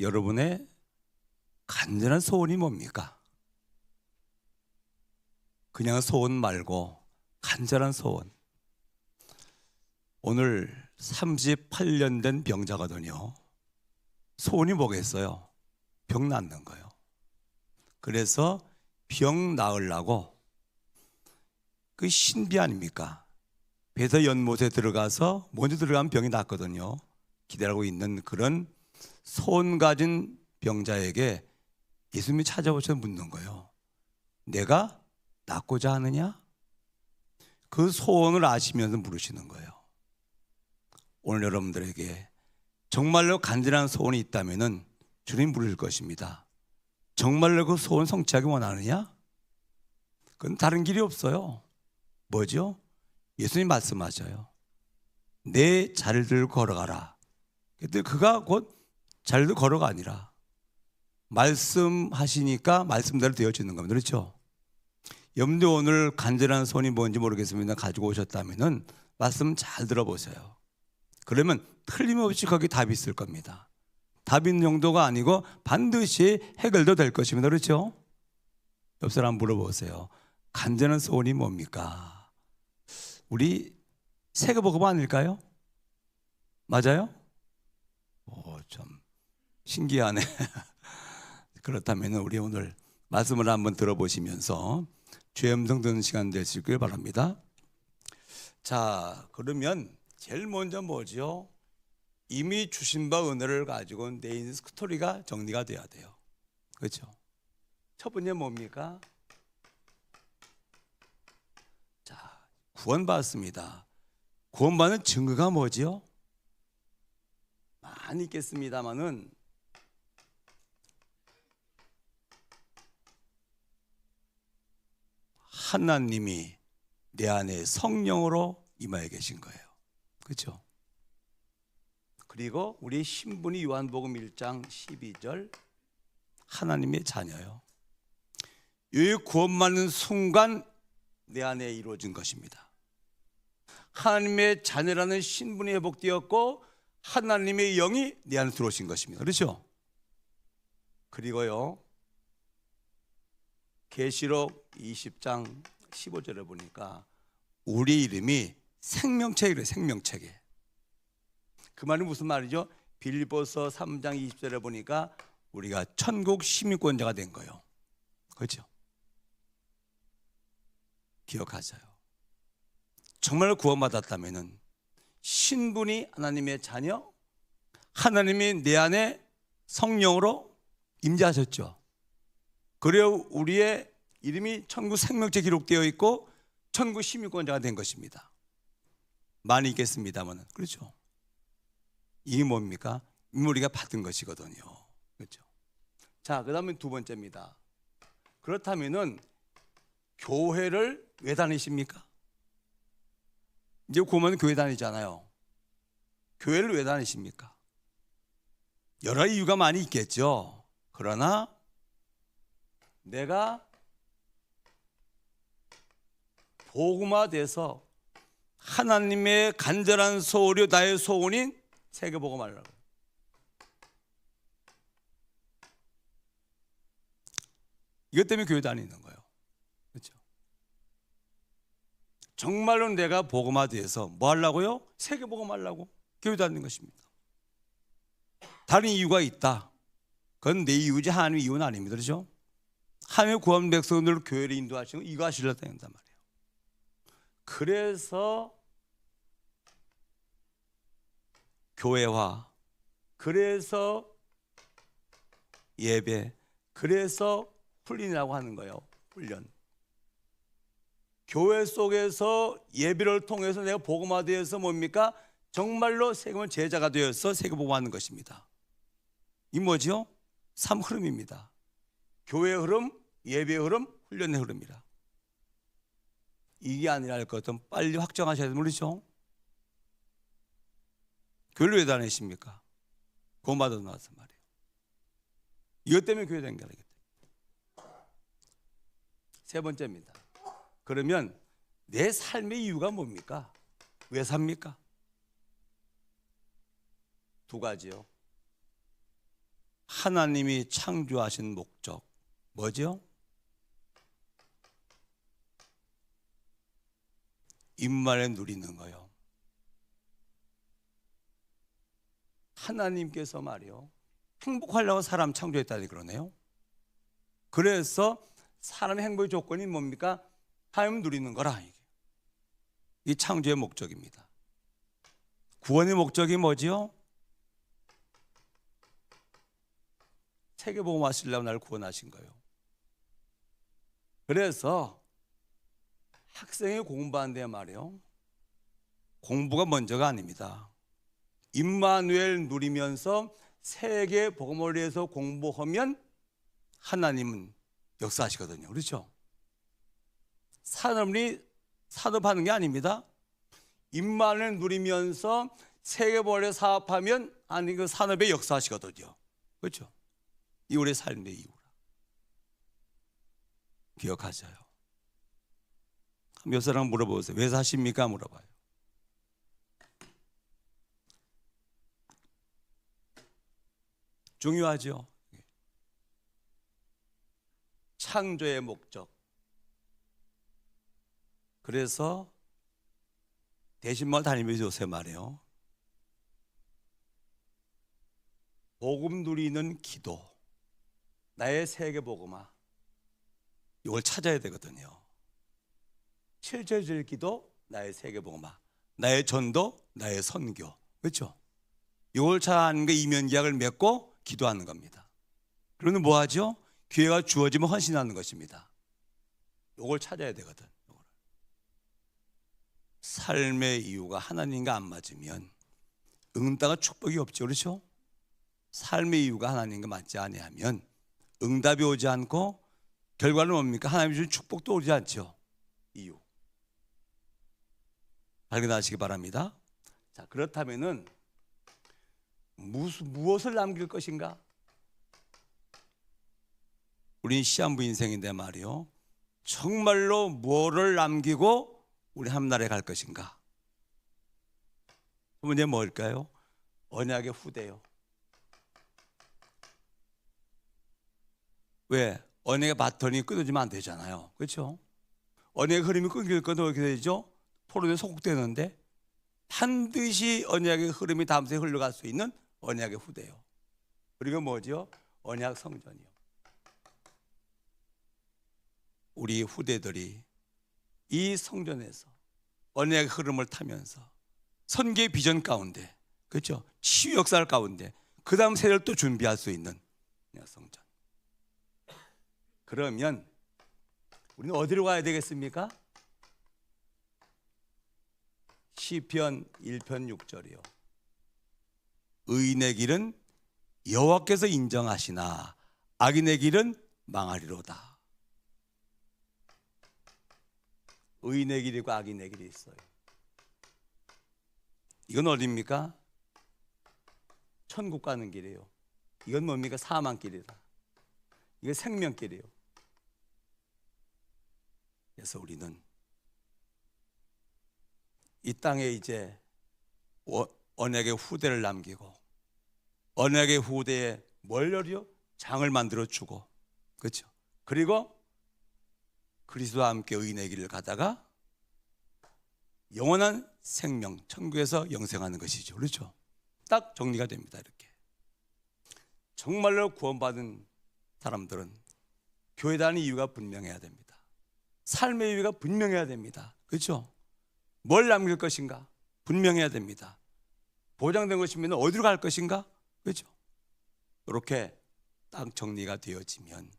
여러분의 간절한 소원이 뭡니까? 그냥 소원 말고 간절한 소원. 오늘 38년 된 병자거든요. 소원이 뭐겠어요? 병 낫는 거예요. 그래서 병 나으려고 그 신비 아닙니까? 배서 연못에 들어가서 먼저 들어가면 병이 낫거든요. 기다리고 있는 그런 소원 가진 병자에게 예수님이 찾아오셔서 묻는 거예요. 내가 낫고자 하느냐? 그 소원을 아시면서 물으시는 거예요. 오늘 여러분들에게 정말로 간절한 소원이 있다면 주님 물을 것입니다. 정말로 그 소원 성취하기 원하느냐? 그건 다른 길이 없어요. 뭐죠? 예수님 말씀하셔요. 내 잘들 걸어가라. 그때 그가 곧 잘들 걸어가 아니라 말씀하시니까 말씀대로 되어지는 겁니다. 그렇죠? 여러분들 오늘 간절한 소원이 뭔지 모르겠습니다. 가지고 오셨다면 말씀 잘 들어보세요. 그러면 틀림없이 거기 답이 있을 겁니다. 답 있는 정도가 아니고 반드시 해결도 될 것입니다. 그렇죠? 옆 사람 물어보세요. 간절한 소원이 뭡니까? 우리 세계복음 아닐까요? 맞아요? 참 신기하네. 그렇다면 우리 오늘 말씀을 한번 들어보시면서 주의 음성 듣는 시간 되시길 바랍니다. 자, 그러면 제일 먼저 뭐죠? 이미 주신 바 은혜를 가지고 내 인생 스토리가 정리가 돼야 돼요. 그렇죠? 첫 번째 뭡니까? 자, 구원받았습니다. 구원받는 증거가 뭐지요? 많이 있겠습니다만은 하나님이 내 안에 성령으로 임하여 계신 거예요. 그렇죠? 그리고 우리 신분이 요한복음 1장 12절 하나님의 자녀요. 이 구원받는 순간 내 안에 이루어진 것입니다. 하나님의 자녀라는 신분이 회복되었고 하나님의 영이 내 안에 들어오신 것입니다. 그렇죠? 그리고요 계시록 20장 15절에 보니까 우리 이름이 생명책이래요. 생명책에. 그 말은 무슨 말이죠? 빌립보서 3장 20절에 보니까 우리가 천국 시민권자가 된 거예요. 그렇죠? 기억하세요. 정말 구원받았다면 신분이 하나님의 자녀, 하나님이 내 안에 성령으로 임재하셨죠. 그래야 우리의 이름이 천국 생명책에 기록되어 있고 천국 시민권자가 된 것입니다. 많이 있겠습니다만 그렇죠? 이게 뭡니까? 우리가 받은 것이거든요. 그렇죠? 자, 그 다음에 두 번째입니다. 그렇다면은 교회를 왜 다니십니까? 이제 구원은 교회 다니잖아요. 교회를 왜 다니십니까? 여러 이유가 많이 있겠죠. 그러나 내가 복음화돼서 하나님의 간절한 소원이 나의 소원인 세계복음 하려고. 이것 때문에 교회 다니는 거예요. 그렇죠? 정말로 내가 복음화돼서 뭐 하려고요? 세계복음 하려고 교회 다니는 것입니다. 다른 이유가 있다. 그건 내 이유지 하나님의 이유는 아닙니다. 그렇죠? 하나님의 구원 백성들을 교회를 인도하시고 이거 하시려고 한단 말이에요. 그래서 교회화, 그래서 예배, 그래서 훈련이라고 하는 거예요. 훈련. 교회 속에서 예배를 통해서 내가 복음화되어서 뭡니까? 정말로 세계의 제자가 되어서 세계복음화하는 것입니다. 이 뭐죠? 3흐름입니다. 교회의 흐름, 예배의 흐름, 훈련의 흐름이라. 이게 아니라 할 것은 빨리 확정하셔야 되는 거죠. 교회를 왜 다니십니까? 구원받아 나와서 말이에요. 이것 때문에 교회 다니는 게 아니겠다. 세 번째입니다. 그러면 내 삶의 이유가 뭡니까? 왜 삽니까? 두 가지요. 하나님이 창조하신 목적 뭐죠? 임만에 누리는 거요. 하나님께서 말이요, 행복하려고 사람 창조했다니 그러네요. 그래서 사람의 행복의 조건이 뭡니까? 하나님 누리는 거라. 이 창조의 목적입니다. 구원의 목적이 뭐지요? 세계복음 하시려고 나를 구원하신 거예요. 그래서 학생이 공부하는데 말이에요, 공부가 먼저가 아닙니다. 임마누엘 누리면서 세계 복음을 위해서 공부하면 하나님은 역사하시거든요. 그렇죠? 산업하는 게 아닙니다. 임마누엘 누리면서 세계 복음을 위해서 사업하면 하나님 그 산업에 역사하시거든요. 그렇죠? 이 우리의 삶의 이유라. 기억하셔요. 몇 사람 물어보세요. 왜 사십니까? 물어봐요. 중요하죠. 창조의 목적. 그래서 대신말 다니면서 요새 말이에요, 복음 누리는 기도, 나의 세계 복음화, 이걸 찾아야 되거든요. 실제적인 기도, 나의 세계 복음화, 나의 전도, 나의 선교, 그렇죠? 이걸 찾아하는 게 이면계약을 맺고 기도하는 겁니다. 그러면 뭐 하죠? 기회가 주어지면 헌신하는 것입니다. 이걸 찾아야 되거든. 삶의 이유가 하나님과 안 맞으면 응답과 축복이 없죠. 그렇죠? 삶의 이유가 하나님과 맞지 아니하면 응답이 오지 않고 결과는 뭡니까? 하나님이 주신 축복도 오지 않죠. 이유 발견하시기 바랍니다. 자, 그렇다면은 무엇을 남길 것인가? 우린 시한부 인생인데 말이요, 정말로 뭐를 남기고 우리 하나님나라에 갈 것인가? 그 문제 뭘까요? 언약의 후대요. 왜? 언약의 바톤이 끊어지면 안 되잖아요. 그렇죠? 언약의 흐름이 끊길 건 어떻게 되죠? 토론에 소극되는데 반드시 언약의 흐름이 다음 세에 흘러갈 수 있는 언약의 후대요. 그리고 뭐죠? 언약 성전이요. 우리 후대들이 이 성전에서 언약의 흐름을 타면서 선교의 비전 가운데, 그렇죠? 치유 역사를 가운데 그 다음 세대를 또 준비할 수 있는 언약 성전. 그러면 우리는 어디로 가야 되겠습니까? 시편 1편 6절이요. 의인의 길은 여호와께서 인정하시나 악인의 길은 망하리로다. 의인의 길이고 악인의 길이 있어요. 이건 어디입니까? 천국 가는 길이에요. 이건 뭡니까? 사망길이다. 이게 생명길이에요. 그래서 우리는 이 땅에 이제 언약의 후대를 남기고 언약의 후대에 뭘 열이요? 장을 만들어 주고, 그렇죠? 그리고 그리스도와 함께 의인의 길을 가다가 영원한 생명, 천국에서 영생하는 것이죠. 그렇죠? 딱 정리가 됩니다. 이렇게 정말로 구원받은 사람들은 교회 다니는 이유가 분명해야 됩니다. 삶의 이유가 분명해야 됩니다. 그렇죠? 뭘 남길 것인가? 분명해야 됩니다. 보장된 것이면 어디로 갈 것인가? 그렇죠? 이렇게 딱 정리가 되어지면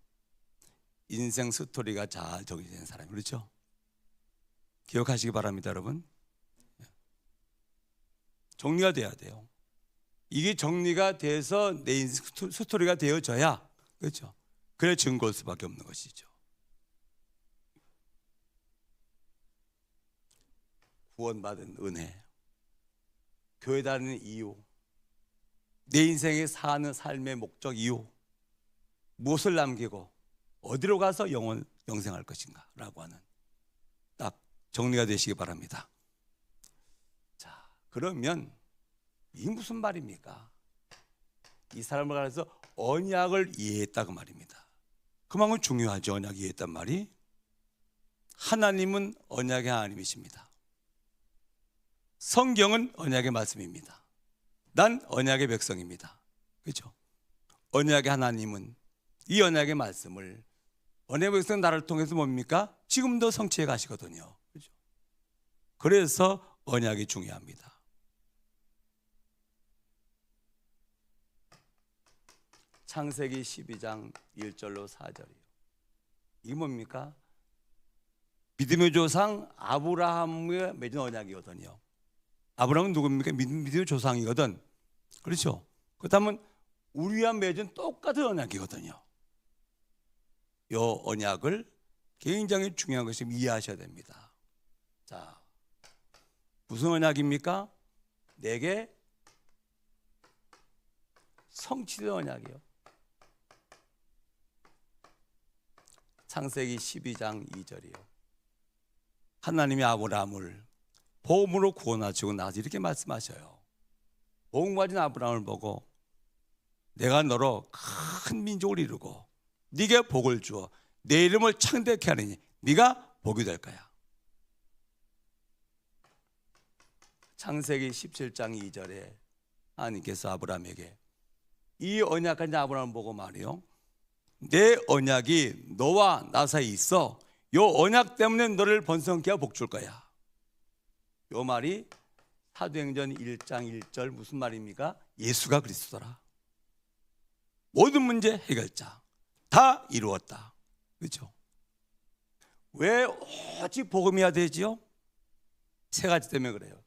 인생 스토리가 잘 정리된 사람, 그렇죠? 기억하시기 바랍니다, 여러분. 정리가 돼야 돼요. 이게 정리가 돼서 내 인생 스토리가 되어져야, 그렇죠? 그래 증거일 수밖에 없는 것이죠. 구원받은 은혜, 교회 다니는 이유, 내 인생에 사는 삶의 목적 이유, 무엇을 남기고 어디로 가서 영생할 것인가 라고 하는 딱 정리가 되시기 바랍니다. 자, 그러면 이게 무슨 말입니까? 이 사람을 가서 언약을 이해했다 그 말입니다. 그만큼 중요하죠. 언약 이해했단 말이. 하나님은 언약의 하나님이십니다. 성경은 언약의 말씀입니다. 난 언약의 백성입니다. 그렇죠? 언약의 하나님은 이 언약의 말씀을 언약의 백성 나를 통해서 뭡니까? 지금도 성취해 가시거든요. 그렇죠? 그래서 언약이 중요합니다. 창세기 12장 1절로 4절이요. 이게 뭡니까? 믿음의 조상 아브라함과 맺은 언약이거든요. 아브라함은 누굽니까? 믿음의 조상이거든. 그렇죠? 그렇다면 우리와 맺은 똑같은 언약이거든요. 이 언약을 굉장히 중요한 것이 이해하셔야 됩니다. 자, 무슨 언약입니까? 내게 성취된 언약이요. 창세기 12장 2절이요. 하나님이 아브라함을 복음으로 구원하시고 나서 이렇게 말씀하셔요. 복음 가진 아브라함을 보고 내가 너로 큰 민족을 이루고 네게 복을 주어 내 이름을 창대케 하리니 네가 복이 될 거야. 창세기 17장 2절에 하나님께서 아브라함에게 이 언약 가진 아브라함을 보고 말이요, 내 언약이 너와 나 사이에 있어. 요 언약 때문에 너를 번성케 하고 복 줄 거야. 요 말이 사도행전 1장 1절 무슨 말입니까? 예수가 그리스도라. 모든 문제 해결자. 다 이루었다. 그렇죠? 왜 오직 복음이어야 되지요? 세 가지 때문에 그래요.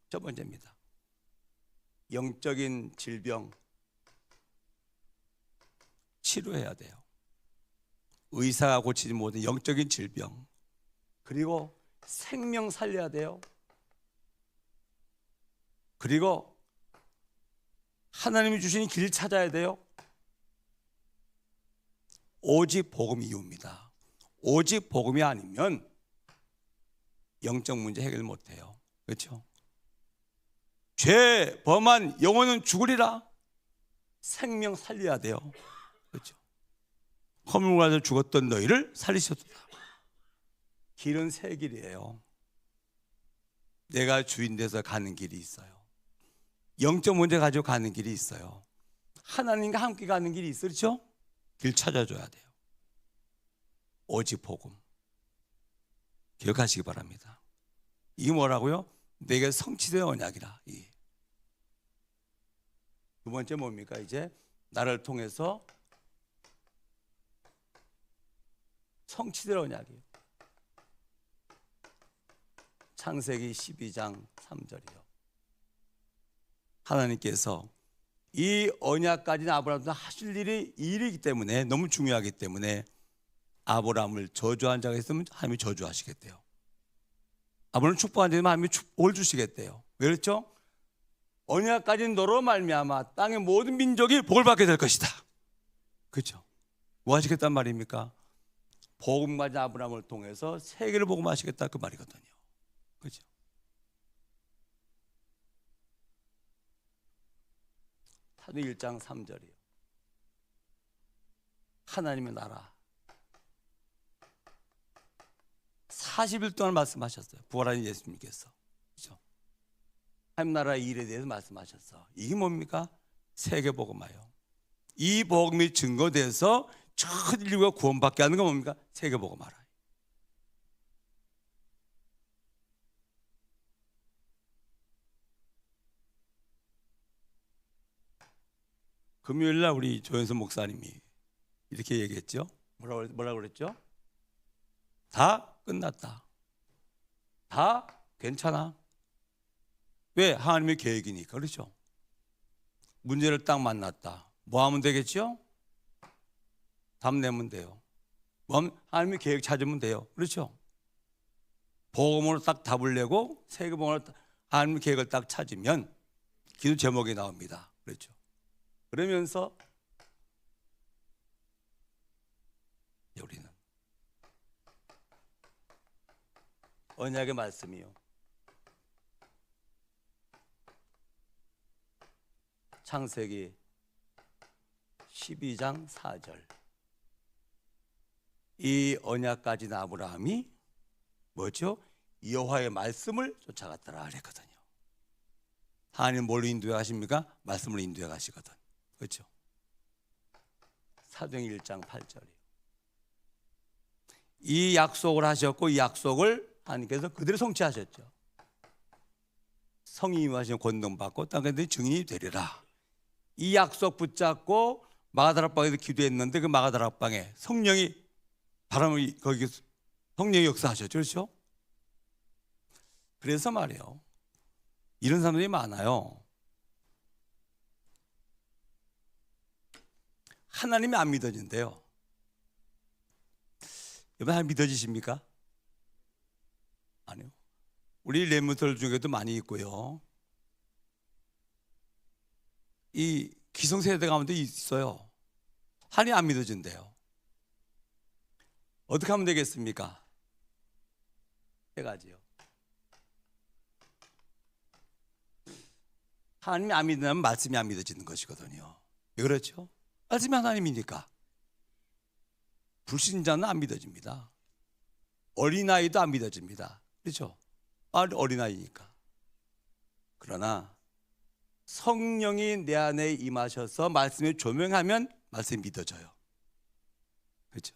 첫 번째입니다. 영적인 질병 치료해야 돼요. 의사가 고치지 못한 영적인 질병, 그리고 생명 살려야 돼요. 그리고 하나님이 주신 길 찾아야 돼요. 오직 복음이 이유입니다. 오직 복음이 아니면 영적 문제 해결 못해요. 그렇죠? 죄 범한 영혼은 죽으리라. 생명 살려야 돼요. 그렇죠? 허물 가져 죽었던 너희를 살리셨다. 길은 세 길이에요. 내가 주인 돼서 가는 길이 있어요. 영적 문제 가지고 가는 길이 있어요. 하나님과 함께 가는 길이 있어요. 그렇죠? 길 찾아줘야 돼요. 오직 복음. 기억하시기 바랍니다. 이게 뭐라고요? 내게 성취된 언약이라. 두 번째 뭡니까? 이제 나를 통해서 성취된 언약이에요. 창세기 12장 3절이요. 하나님께서 이 언약 가진 아브라함도 하실 일이기 때문에, 너무 중요하기 때문에 아브라함을 저주한 자가 있으면 하나님이 저주하시겠대요. 아브라함을 축복한 자면 하나님이 축복을 주시겠대요. 왜 그렇죠? 언약 가진 너로 말미암아 땅의 모든 민족이 복을 받게 될 것이다. 그렇죠? 뭐 하시겠단 말입니까? 복음 가진 아브라함을 통해서 세계를 복음하시겠다 그 말이거든요. 그렇죠? 사도 1장 3절이요. 하나님의 나라 40일 동안 말씀하셨어요. 부활하신 예수님께서. 그렇죠? 하나님 나라의 일에 대해서 말씀하셨어. 이게 뭡니까? 세계 복음화요. 이 복음이 증거돼서 전 인류가 구원받게 하는 건 뭡니까? 세계 복음화라. 금요일 날 우리 조현선 목사님이 이렇게 얘기했죠. 뭐라고 그랬죠? 다 끝났다. 다 괜찮아. 왜? 하나님의 계획이니까. 그렇죠? 문제를 딱 만났다. 뭐 하면 되겠죠? 답 내면 돼요. 뭐 하면 하나님의 계획 찾으면 돼요. 그렇죠? 복음으로 딱 답을 내고 세계복음으로 하나님의 계획을 딱 찾으면 기도 제목이 나옵니다. 그렇죠? 그러면서 우리는 언약의 말씀이요. 창세기 12장 4절. 이 언약 가진 아브라함이 뭐죠? 여호와의 말씀을 쫓아갔더라 그랬거든요. 하나님 뭘로 인도해 가십니까? 말씀으로 인도해 가시거든. 그렇죠? 사도행 1장 8절이요. 이 약속을 하셨고 이 약속을 하나님께서 그대로 성취하셨죠. 성이 임하시면 권능받고 땅에 증인이 되리라. 이 약속 붙잡고 마가다락방에서 기도했는데 그 마가다락방에 성령이 바람을 거기 성령이 역사하셨죠. 그렇죠? 그래서 말이에요. 이런 사람들이 많아요. 하나님이 안 믿어진대요. 여러분 하나님 믿어지십니까? 아니요. 우리 렘넌트들 중에도 많이 있고요. 이 기성세대 가운데 있어요. 하나님 안 믿어진대요. 어떻게 하면 되겠습니까? 세 가지요. 하나님이 안 믿으면 말씀이 안 믿어지는 것이거든요. 왜 그렇죠? 말씀이 하나님이니까. 불신자는 안 믿어집니다. 어린아이도 안 믿어집니다. 그렇죠? 어린아이니까. 그러나 성령이 내 안에 임하셔서 말씀을 조명하면 말씀이 믿어져요. 그렇죠?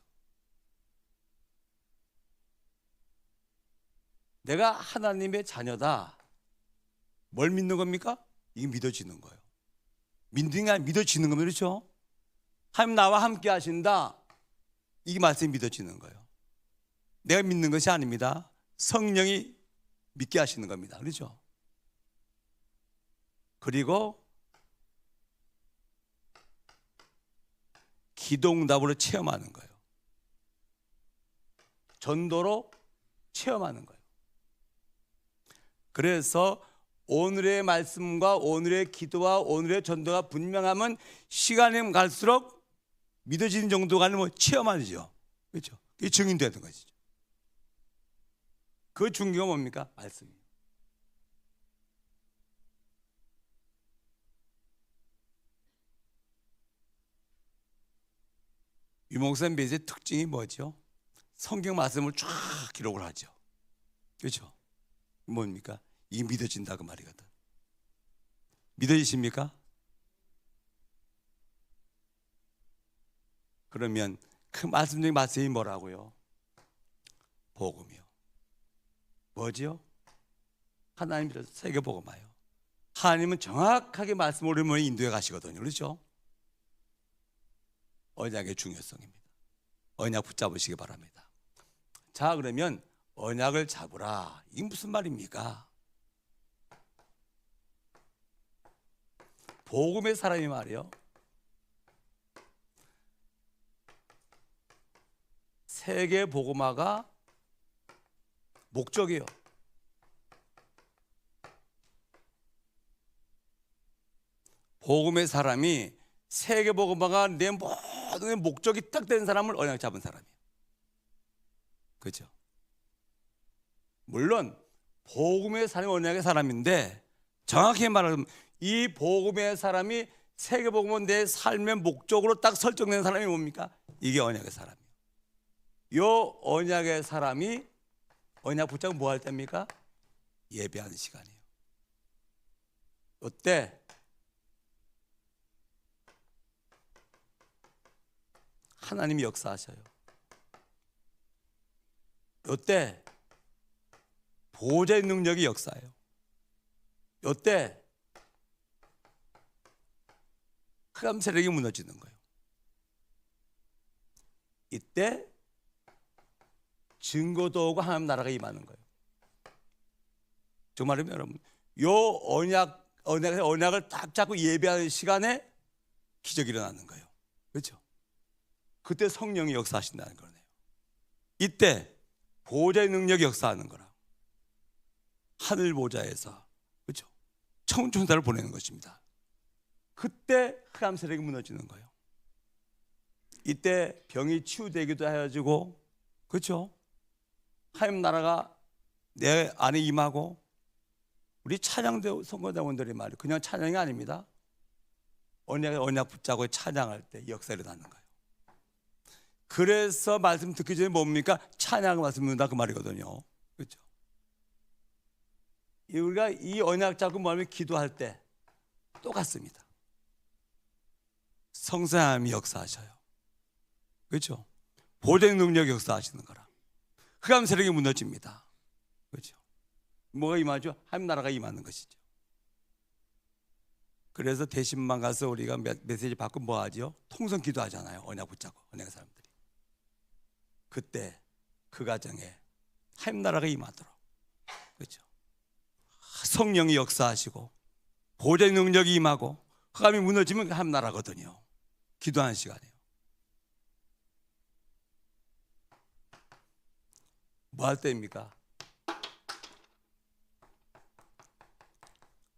내가 하나님의 자녀다. 뭘 믿는 겁니까? 이게 믿어지는 거예요. 믿는 게 아니라 믿어지는 겁니다. 그렇죠? 하나님 나와 함께 하신다. 이게 말씀이 믿어지는 거예요. 내가 믿는 것이 아닙니다. 성령이 믿게 하시는 겁니다. 그렇죠? 그리고 기도응답으로 체험하는 거예요. 전도로 체험하는 거예요. 그래서 오늘의 말씀과 오늘의 기도와 오늘의 전도가 분명하면 시간이 갈수록 믿어지는 정도가 아니면 체험하죠. 그렇죠? 그게 증인되는 것이죠. 그 중요가 뭡니까? 말씀이에요. 유목사님 메시지의 특징이 뭐죠? 성경 말씀을 쫙 기록을 하죠. 그렇죠? 뭡니까? 이게 믿어진다 그 말이거든. 믿어지십니까? 그러면 그 말씀 중에 말씀이 뭐라고요? 복음이요. 뭐지요? 하나님 믿어서 세계 복음화요. 하나님은 정확하게 말씀을 우리 인도해 가시거든요. 그렇죠? 언약의 중요성입니다. 언약 붙잡으시기 바랍니다. 자, 그러면 언약을 잡으라. 이게 무슨 말입니까? 복음의 사람이 말이요. 세계 복음화가 목적이에요. 복음의 사람이 세계 복음화가 내 모든 목적이 딱 된 사람을 언약 잡은 사람이에요. 그렇죠? 물론 복음의 사람이 언약의 사람인데 정확히 말하면 이 복음의 사람이 세계 복음은 내 삶의 목적으로 딱 설정된 사람이 뭡니까? 이게 언약의 사람이에요. 요 언약의 사람이 언약 붙잡고 뭐 할 때입니까? 예배하는 시간이에요. 이때 하나님이 역사하셔요. 이때 보호자의 능력이 역사해요. 이때 흑암 세력이 무너지는 거예요. 이때 증거도 오고 하나님 나라가 임하는 거예요. 정말로 여러분, 요 언약을 딱 잡고 예배하는 시간에 기적이 일어나는 거예요. 그렇죠? 그때 성령이 역사하신다는 거네요. 이때 보호자의 능력이 역사하는 거라. 하늘 보좌에서 그렇죠? 천군천사를 보내는 것입니다. 그때 흑암 세력이 무너지는 거예요. 이때 병이 치유되기도 해가지고 그렇죠? 하나님 나라가 내 안에 임하고 우리 찬양대 선거대원들이 말이에요. 그냥 찬양이 아닙니다. 언약 붙잡고 찬양할 때 역사가 일어나는 거예요. 그래서 말씀 듣기 전에 뭡니까? 찬양 말씀 듣는다 그 말이거든요. 그렇죠? 우리가 이 언약 잡고 뭐하면 기도할 때 똑같습니다. 성삼위 하나님이 역사하셔요. 그렇죠? 보존 능력이 역사하시는 거라. 흑암 세력이 무너집니다. 그렇죠? 뭐가 임하죠? 하나님 나라가 임하는 것이죠. 그래서 대신만 가서 우리가 메시지 받고 뭐 하죠? 통성 기도하잖아요. 언약 붙잡고 언약의 사람들이. 그때 그 가정에 하나님 나라가 임하도록, 그렇죠? 성령이 역사하시고 보존 능력이 임하고 흑암이 무너지면 하나님 나라거든요. 기도하는 시간이에요. 뭐 할 때입니까?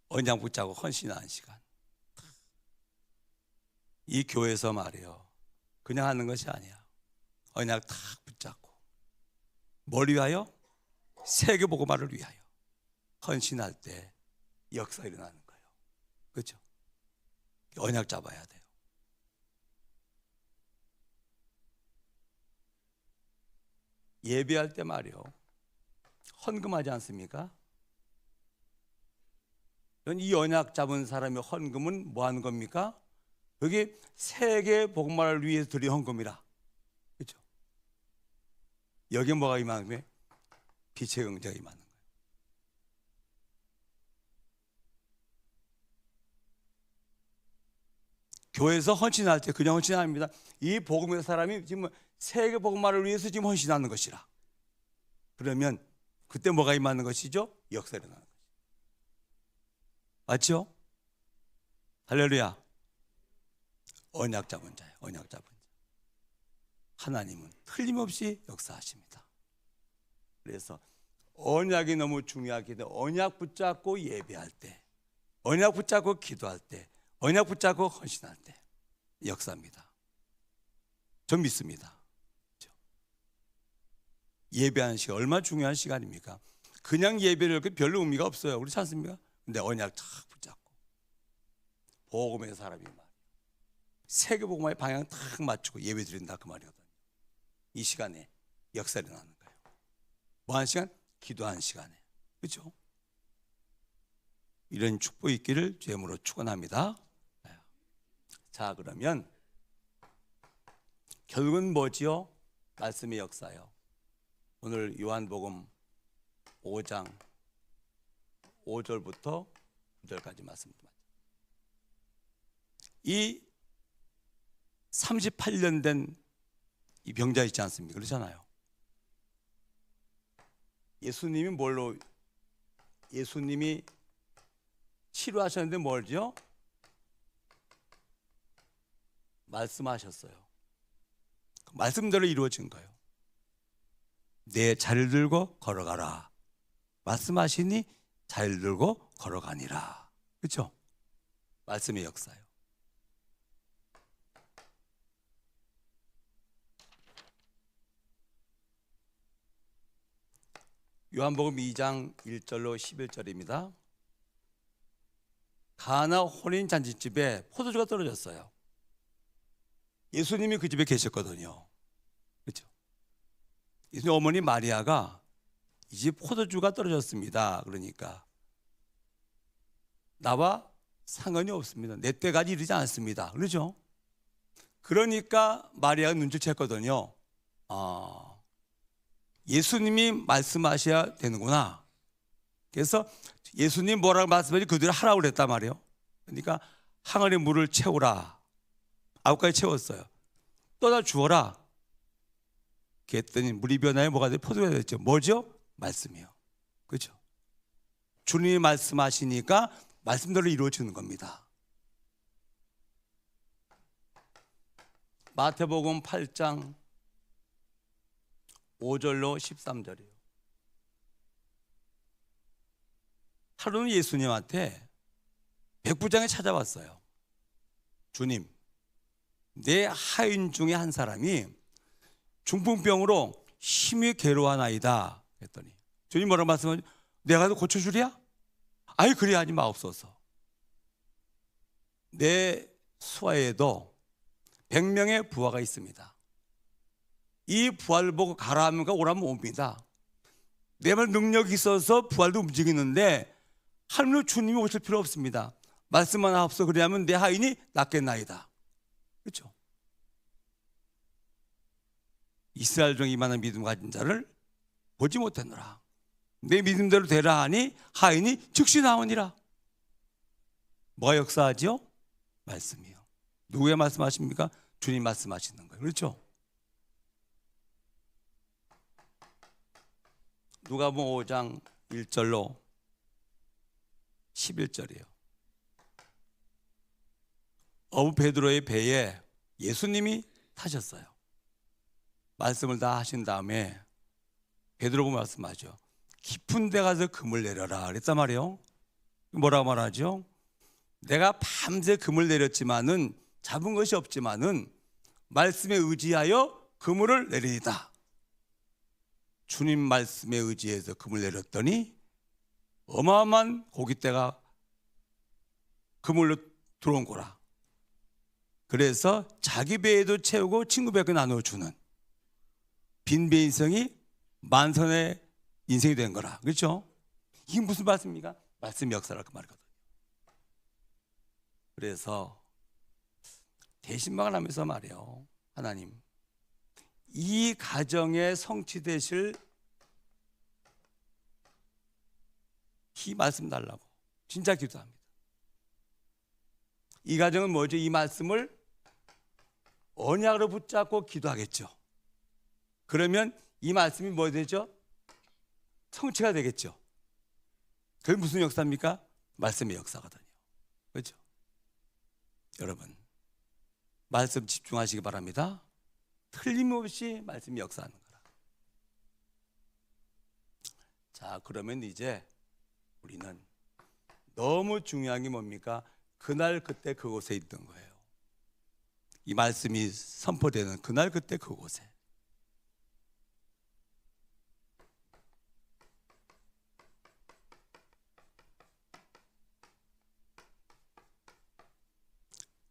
언약 붙잡고 헌신하는 시간. 이 교회에서 말이에요, 그냥 하는 것이 아니야. 언약 탁 붙잡고 뭘 위하여? 세계복음화를 위하여 헌신할 때 역사가 일어나는 거예요. 그렇죠? 언약 잡아야 돼요. 예배할 때 말이요, 헌금하지 않습니까? 이 언약 잡은 사람의 헌금은 뭐 하는 겁니까? 여기 세계 복음화를 위해서 드린 헌금이라. 그렇죠? 여기에 뭐가 임하는 거예요? 빛의 응자가 임하는 거예요. 교회에서 헌신할 때 그냥 헌신 아닙니다. 이 복음의 사람이 지금 세계 복음화를 위해서 지금 헌신하는 것이라. 그러면 그때 뭐가 임하는 것이죠? 역사가 일어나는 것이죠. 맞죠? 할렐루야. 언약 잡은 자예요. 언약 잡은 자. 하나님은 틀림없이 역사하십니다. 그래서 언약이 너무 중요하기 때문에 언약 붙잡고 예배할 때, 언약 붙잡고 기도할 때, 언약 붙잡고 헌신할 때 역사입니다. 전 믿습니다. 그렇죠? 예배하는 시간 얼마나 중요한 시간입니까? 그냥 예배를 할 별로 의미가 없어요. 그렇지 않습니까? 근데 언약 탁 붙잡고 복음의 사람이 말이에요, 세계복음화의 방향 탁 맞추고 예배 드린다 그 말이거든요. 이 시간에 역사가 일어나는 거예요. 뭐 하는 시간? 기도하는 시간에. 그렇죠? 이런 축복이 있기를 주님으로 축원합니다. 자, 그러면 결국은 뭐지요? 말씀의 역사요. 오늘 요한복음 5장 5절부터 9절까지 말씀드립니다. 이 38년 된 이 병자 있지 않습니까? 그렇잖아요. 예수님이 치료하셨는데 뭘죠? 말씀하셨어요. 말씀대로 이루어진 거예요. 내 자리를 들고 걸어가라. 말씀하시니 자리를 들고 걸어가니라. 그렇죠? 말씀의 역사예요. 요한복음 2장 1절로 11절입니다. 가나 혼인 잔치집에 포도주가 떨어졌어요. 예수님이 그 집에 계셨거든요. 그렇죠? 예수님 어머니 마리아가 이 집 포도주가 떨어졌습니다. 그러니까 나와 상관이 없습니다. 내 때까지 이르지 않습니다. 그렇죠? 그러니까 마리아가 눈치챘거든요. 예수님이 말씀하셔야 되는구나. 그래서 예수님 뭐라고 말씀하지 그대로 하라고 그랬단 말이에요. 그러니까 항아리 물을 채우라. 9가지 채웠어요. 또다 주어라. 그랬더니 물이 변하여 뭐가 돼? 포도가 됐죠. 뭐죠? 말씀이요. 그렇죠? 주님이 말씀하시니까 말씀대로 이루어지는 겁니다. 마태복음 8장 5절로 13절이에요. 하루는 예수님한테 백부장이 찾아왔어요. 주님, 내 하인 중에 한 사람이 중풍병으로 심히 괴로워하나이다. 그랬더니 주님 뭐라고 말씀하죠? 내가 너 고쳐주랴? 아이 그리 하지 마옵소서. 내 수하에도 100명의 부하가 있습니다. 이 부하를 보고 가라 하면 오라면 옵니다. 내 말 능력이 있어서 부하도 움직이는데 하나님 주님이 오실 필요 없습니다. 말씀만 하옵소 그리하면 내 하인이 낫겠나이다. 그렇죠? 이스라엘 중 이만한 믿음 가진 자를 보지 못했노라. 내 믿음대로 되라 하니 하인이 즉시 나오니라. 뭐가 역사하죠? 말씀이요. 누구의 말씀하십니까? 주님 말씀하시는 거예요. 그렇죠? 누가복음 5장 1절로 11절이에요. 어부 베드로의 배에 예수님이 타셨어요. 말씀을 다 하신 다음에 베드로 보고 말씀하죠. 깊은 데 가서 금을 내려라 그랬단 말이에요. 뭐라고 말하죠? 내가 밤새 금을 내렸지만은 잡은 것이 없지만은 말씀에 의지하여 그물을 내리이다. 주님 말씀에 의지해서 그물 내렸더니 어마어마한 고깃대가 그물로 들어온 거라. 그래서 자기 배에도 채우고 친구 배에도 나눠주는 빈배 인생이 만선의 인생이 된 거라. 그렇죠? 이게 무슨 말씀입니까? 말씀 역사라 그 말이거든요. 그래서 대신방을 하면서 말이에요. 하나님, 이 가정에 성취되실 이 말씀 달라고 진짜 기도합니다. 이 가정은 뭐죠? 이 말씀을 언약으로 붙잡고 기도하겠죠. 그러면 이 말씀이 뭐 되죠? 성취가 되겠죠. 그게 무슨 역사입니까? 말씀의 역사거든요. 그렇죠? 여러분, 말씀 집중하시기 바랍니다. 틀림없이 말씀이 역사하는 거라. 자, 그러면 이제 우리는 너무 중요한 게 뭡니까? 그날 그때 그곳에 있던 거예요. 이 말씀이 선포되는 그날 그때 그곳에.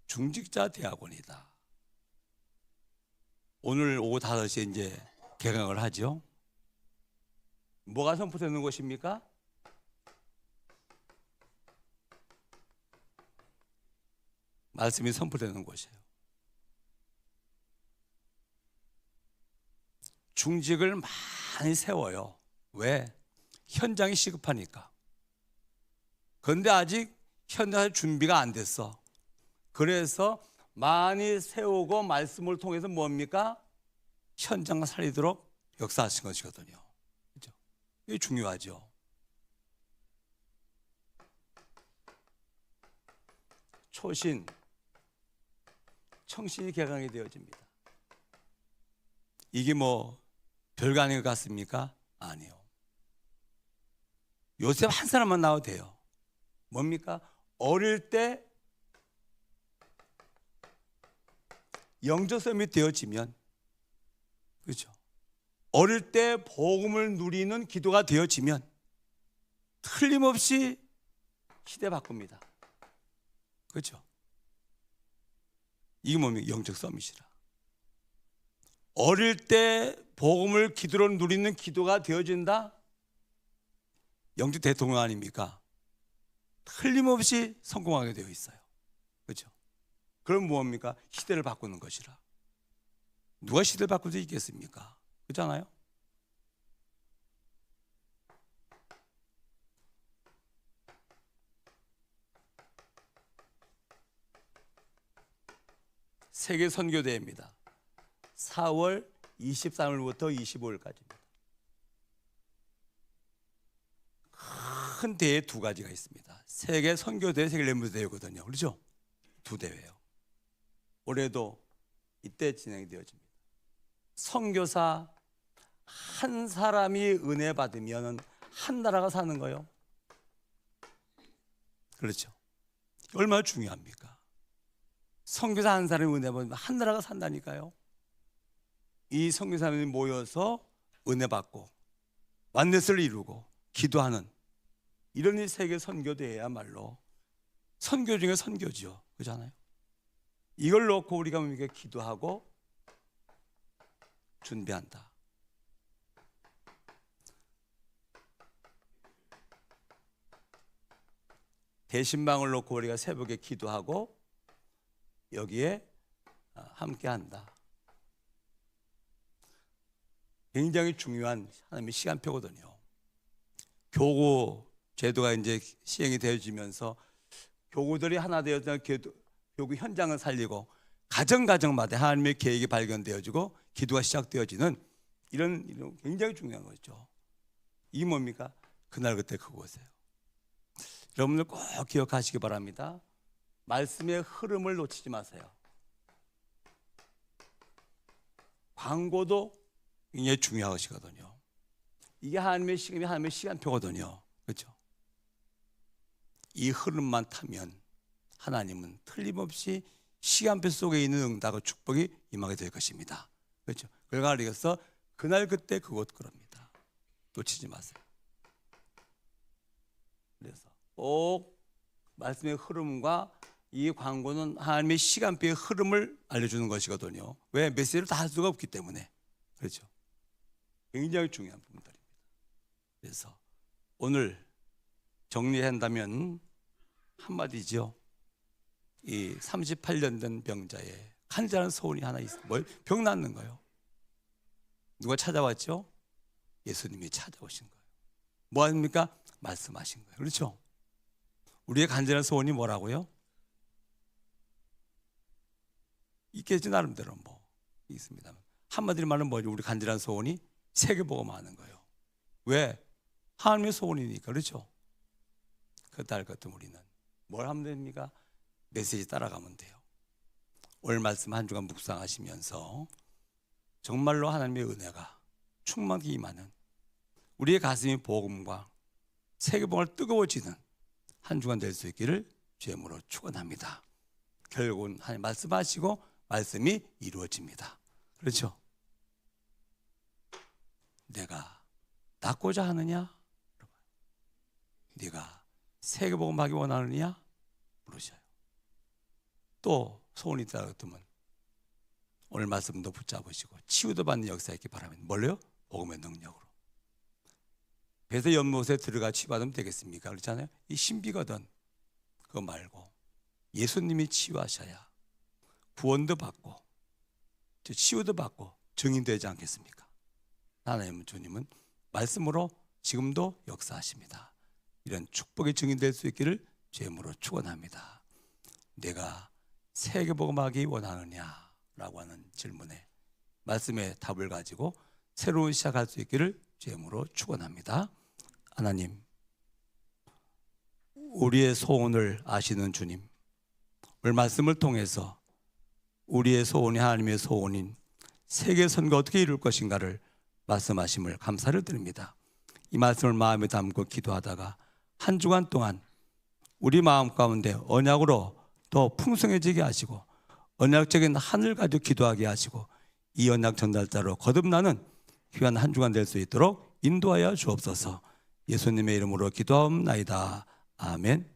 중직자 대학원이다. 오늘 오후 5시에 이제 개강을 하죠. 뭐가 선포되는 곳입니까? 말씀이 선포되는 곳이에요. 중직을 많이 세워요. 왜? 현장이 시급하니까. 그런데 아직 현장 준비가 안 됐어. 그래서 많이 세우고 말씀을 통해서 뭡니까? 현장을 살리도록 역사하신 것이거든요. 그렇죠? 이게 중요하죠. 초신, 청신이 개강이 되어집니다. 이게 뭐 별거 아닌 것 같습니까? 아니요. 요셉 한 사람만 나와도 돼요. 뭡니까? 어릴 때 영적 셈이 되어지면, 그렇죠? 어릴 때 복음을 누리는 기도가 되어지면 틀림없이 시대 바꿉니다. 그렇죠? 이게 뭡니까? 영적 서밋이라. 어릴 때 복음을 기도로 누리는 기도가 되어진다? 영적 대통령 아닙니까? 틀림없이 성공하게 되어 있어요. 그렇죠? 그럼 뭡니까? 시대를 바꾸는 것이라. 누가 시대를 바꿀 수 있겠습니까? 그렇잖아요? 세계 선교대회입니다. 4월 23일부터 25일까지입니다. 큰 대회 두 가지가 있습니다. 세계 선교대회, 세계 렘브대회거든요. 그렇죠? 두 대회예요. 올해도 이때 진행이 되어집니다. 선교사 한 사람이 은혜 받으면 한 나라가 사는 거예요. 그렇죠? 얼마나 중요합니까? 선교사 한 사람이 은혜 받으면 한 나라가 산다니까요. 이 선교사님이 모여서 은혜 받고 완넷을 이루고 기도하는 이런 이 세계 선교대회야말로 선교 중에 선교죠. 그렇잖아요. 이걸 놓고 우리가 이렇게 기도하고 준비한다. 대신방을 놓고 우리가 새벽에 기도하고 여기에 함께한다. 굉장히 중요한 하나님의 시간표거든요. 교구 제도가 이제 시행이 되어지면서 교구들이 하나 되어서 교구 현장을 살리고 가정마다 하나님의 계획이 발견되어지고 기도가 시작되어지는 이런 굉장히 중요한 거죠. 이게 뭡니까? 그날 그때 그곳에요. 여러분들 꼭 기억하시기 바랍니다. 말씀의 흐름을 놓치지 마세요. 광고도 굉장히 중요하시거든요. 이게 하나님의 시간이 하나님의 시간표거든요. 그렇죠? 이 흐름만 타면 하나님은 틀림없이 시간표 속에 있는 응답과 축복이 임하게 될 것입니다. 그렇죠? 결과를 위해서 그날 그때 그곳 그럽니다. 놓치지 마세요. 그래서 꼭 말씀의 흐름과 이 광고는 하나님의 시간표의 흐름을 알려주는 것이거든요. 왜? 메시지를 다 할 수가 없기 때문에. 그렇죠? 굉장히 중요한 부분들입니다. 그래서 오늘 정리한다면 한마디죠. 이 38년 된 병자의 간절한 소원이 하나 있어요. 병 낫는 거예요. 누가 찾아왔죠? 예수님이 찾아오신 거예요. 뭐 합니까? 말씀하신 거예요. 그렇죠? 우리의 간절한 소원이 뭐라고요? 있겠지 나름대로 뭐 있습니다. 한마디로 말하면 뭐죠? 우리 간절한 소원이 세계복음하는 거예요. 왜? 하나님의 소원이니까. 그렇죠? 그딸 같은 우리는 뭘 하면 됩니까? 메시지 따라가면 돼요. 오늘 말씀 한 주간 묵상하시면서 정말로 하나님의 은혜가 충만히 임하는 우리의 가슴이 복음과 세계복음을 뜨거워지는 한 주간 될 수 있기를 주의 이름으로 축원합니다. 결국은 하나님 말씀하시고 말씀이 이루어집니다. 그렇죠? 내가 낫고자 하느냐? 네가 세계복음하기 원하느냐? 물으셔요. 또 소원이 있다 그러면 오늘 말씀도 붙잡으시고 치유도 받는 역사 있기 바랍니다. 뭘요? 복음의 능력으로. 그래서 연못에 들어가 치유받으면 되겠습니까? 그렇잖아요. 이 신비거든. 그거 말고 예수님이 치유하셔야 구원도 받고 치유도 받고 증인되지 않겠습니까? 하나님 주님은 말씀으로 지금도 역사하십니다. 이런 축복의 증인될 수 있기를 주의 이름으로 축원합니다. 내가 세계복음하기 원하느냐라고 하는 질문에 말씀의 답을 가지고 새로운 시작할 수 있기를 주의 이름으로 축원합니다. 하나님, 우리의 소원을 아시는 주님, 오늘 말씀을 통해서 우리의 소원이 하나님의 소원인 세계 선거 어떻게 이룰 것인가를 말씀하심을 감사를 드립니다. 이 말씀을 마음에 담고 기도하다가 한 주간 동안 우리 마음 가운데 언약으로 더 풍성해지게 하시고 언약적인 하늘 가지고 기도하게 하시고 이 언약 전달자로 거듭나는 귀한 한 주간 될 수 있도록 인도하여 주옵소서. 예수님의 이름으로 기도하옵나이다. 아멘.